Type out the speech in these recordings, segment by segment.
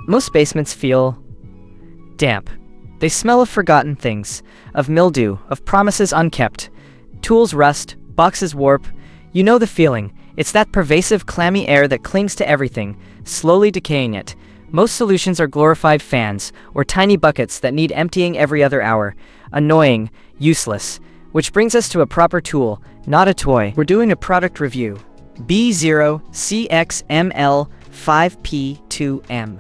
Most basements feel damp. They smell of forgotten things, of mildew, of promises unkept. Tools rust, boxes warp. You know the feeling. It's that pervasive, clammy air that clings to everything, slowly decaying it. Most solutions are glorified fans, or tiny buckets that need emptying every other hour. Annoying, useless. Which brings us to a proper tool, not a toy. We're doing a product review. B0CXML5P2M.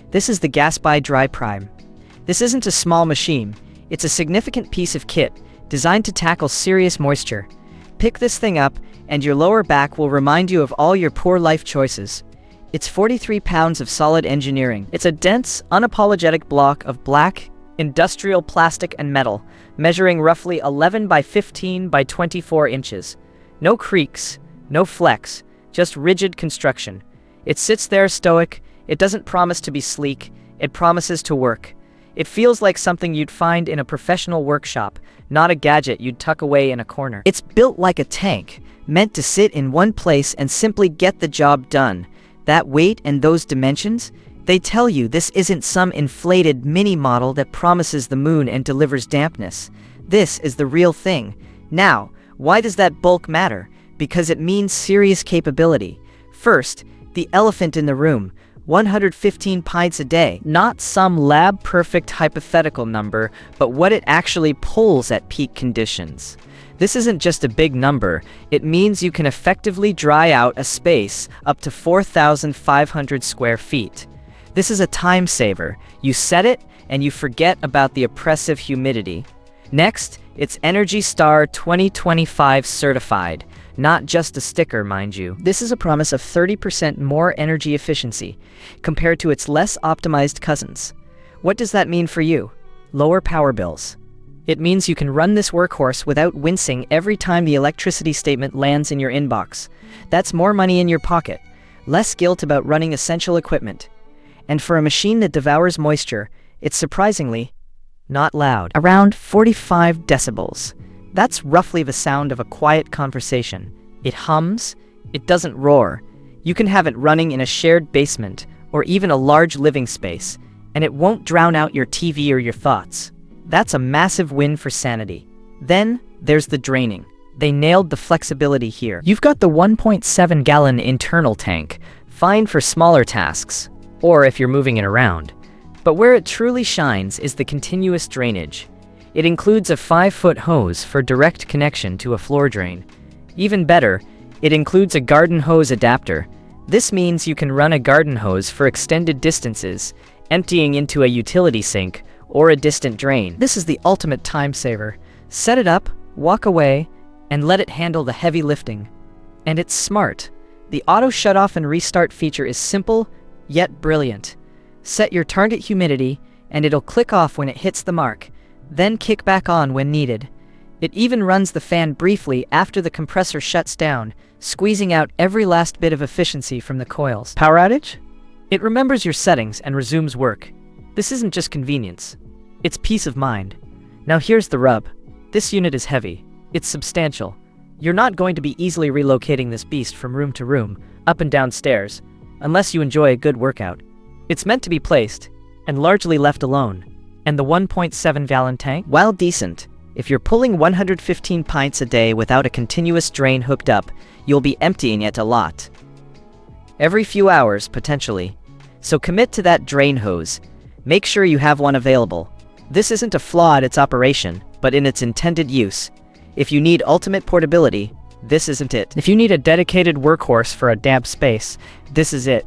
This is the Gasbye DryPrime. This isn't a small machine. It's a significant piece of kit, designed to tackle serious moisture. Pick this thing up, and your lower back will remind you of all your poor life choices. It's 43 pounds of solid engineering. It's a dense, unapologetic block of black, industrial plastic and metal, measuring roughly 11 by 15 by 24 inches. No creaks, no flex, just rigid construction. It sits there stoic. It doesn't promise to be sleek. It promises to work. It feels like something you'd find in a professional workshop, not a gadget you'd tuck away in a corner. It's built like a tank, meant to sit in one place and simply get the job done. That weight and those dimensions, they tell you this isn't some inflated mini model that promises the moon and delivers dampness. This is the real thing. Now, why does that bulk matter? Because it means serious capability. First, the elephant in the room. 115 pints a day. Not some lab-perfect hypothetical number, but what it actually pulls at peak conditions. This isn't just a big number. It means you can effectively dry out a space up to 4,500 square feet. This is a time saver. You set it, and you forget about the oppressive humidity. Next, it's Energy Star 2025 certified. Not just a sticker, mind you. This is a promise of 30% more energy efficiency compared to its less optimized cousins. What does that mean for you? Lower power bills. It means you can run this workhorse without wincing every time the electricity statement lands in your inbox. That's more money in your pocket, less guilt about running essential equipment. And for a machine that devours moisture, it's surprisingly not loud. Around 45 decibels. That's roughly the sound of a quiet conversation. It hums, it doesn't roar. You can have it running in a shared basement or even a large living space, and it won't drown out your TV or your thoughts. That's a massive win for sanity. Then there's the draining. They nailed the flexibility here. You've got the 1.7-gallon internal tank, fine for smaller tasks, or if you're moving it around. But where it truly shines is the continuous drainage. It includes a 5-foot hose for direct connection to a floor drain. Even better, it includes a garden hose adapter. This means you can run a garden hose for extended distances, emptying into a utility sink or a distant drain. This is the ultimate time saver. Set it up, walk away, and let it handle the heavy lifting. And it's smart. The auto shut-off and restart feature is simple, yet brilliant. Set your target humidity, and it'll click off when it hits the mark, then kick back on when needed. It even runs the fan briefly after the compressor shuts down, squeezing out every last bit of efficiency from the coils. Power outage? It remembers your settings and resumes work. This isn't just convenience. It's peace of mind. Now here's the rub. This unit is heavy. It's substantial. You're not going to be easily relocating this beast from room to room, up and down stairs, unless you enjoy a good workout. It's meant to be placed, and largely left alone. And the 1.7-gallon tank? While decent, if you're pulling 115 pints a day without a continuous drain hooked up, you'll be emptying it a lot. Every few hours, potentially. So commit to that drain hose. Make sure you have one available. This isn't a flaw at its operation, but in its intended use. If you need ultimate portability, this isn't it. If you need a dedicated workhorse for a damp space, this is it.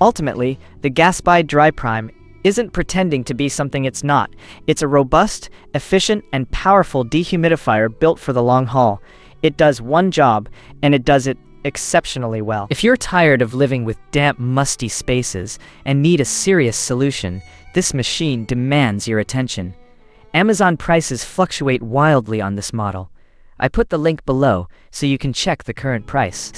Ultimately, the Gasbye DryPrime isn't pretending to be something it's not. It's a robust, efficient, and powerful dehumidifier built for the long haul. It does one job, and it does it exceptionally well. If you're tired of living with damp, musty spaces and need a serious solution, this machine demands your attention. Amazon prices fluctuate wildly on this model. I put the link below so you can check the current price.